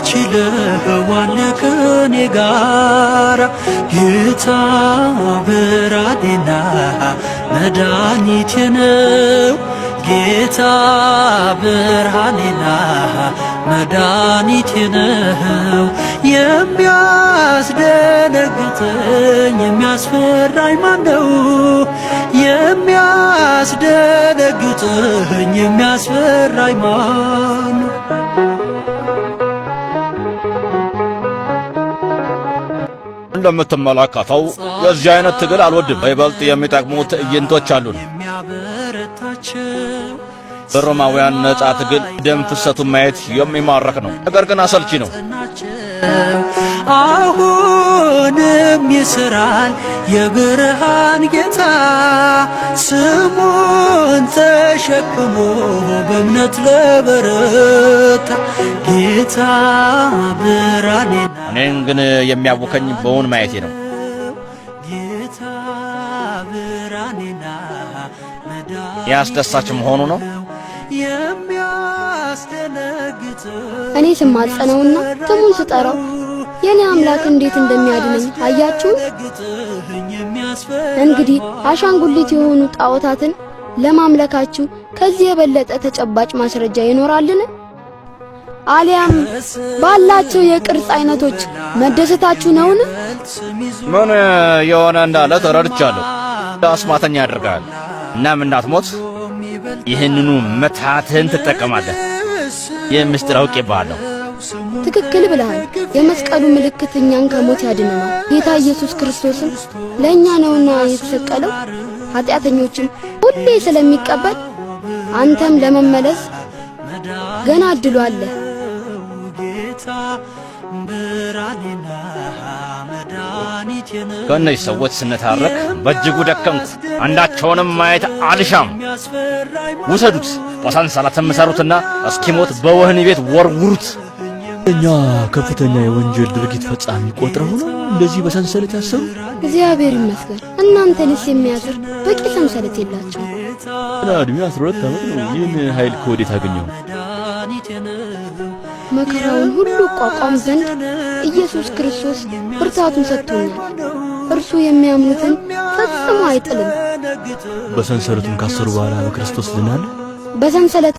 ትችለዋለ ከኔ ጋራ ጌታ ብርሃኔና መድኃኒቴ ነው ጌታ ብርሃኔና መድኃኒቴ ነው የሚያስደነግጠኝ የሚያስፈራኝ ማነው የሚያስደነግጠኝ የሚያስፈራኝ ማነው እንደምትመለከተው የዚህ አይነት ትግል አልወድም በይበልጥ የሚጠቅሙ ትዕይንቶች አሉን በሮማውያን ነጻ ትግል ደም ፍሰቱን ማየት የሚማረክ ነው ነገር ግን አሰልቺ ነው አሁንም ይስራል የብርሃን ጌታ ስሙን ተሸክሞ በእምነት ለበረታ ጌታ ብርሃኔና እኔን ግን የሚያውከኝ በውን ማየቴ ነው ጌታ ብርሃኔና ያስደሳች መሆኑ ነው እኔ ስማጸነውና ስሙን ስጠራው የኔ አምላክ እንዴት እንደሚያድነኝ አያችሁ እንግዲህ አሻንጉሊት የሆኑ ጣዖታትን ለማምለካችሁ ከዚህ የበለጠ ተጨባጭ ማስረጃ ይኖራልን አሊያም ባላቸው የቅርጽ አይነቶች መደሰታችሁ ነውን ምን የሆነ እንዳለ ተረድቻለሁ አስማተኛ ያደርጋል እናም እንዳትሞት ይህንኑ መታትህን ትጠቀማለህ የምስጢር አውቄብሃለሁ ትክክል ብለሃል የመስቀሉ ምልክት እኛን ከሞት ያድነናል ጌታ ኢየሱስ ክርስቶስም ለእኛ ነውና የተሰቀለው ኃጢአተኞችን ሁሌ ስለሚቀበል አንተም ለመመለስ ገና እድሉ አለ ከእነዚህ ሰዎች ስንታረቅ በእጅጉ ደከምኩ አንዳቸውንም ማየት አልሻም ውሰዱት በሰንሰለት ምሰሩትና እስኪሞት በወህኒ ቤት ወርውሩት እኛ ከፍተኛ የወንጀል ድርጊት ፈጻሚ ቆጥረው ነው እንደዚህ በሰንሰለት ያሰሩ እግዚአብሔር ይመስገን እናንተንስ የሚያስር በቂ ሰንሰለት የላቸው እድሜ 12 ዓመት ነው ይህን ኃይል ከወዴት አገኘው መከራውን ሁሉ ቋቋም ዘንድ ኢየሱስ ክርስቶስ ብርታቱን ሰጥቶኛል እርሱ የሚያምኑትን ፈጽሞ አይጥልም በሰንሰለቱን ካሰሩ በኋላ በክርስቶስ ድናል በሰንሰለት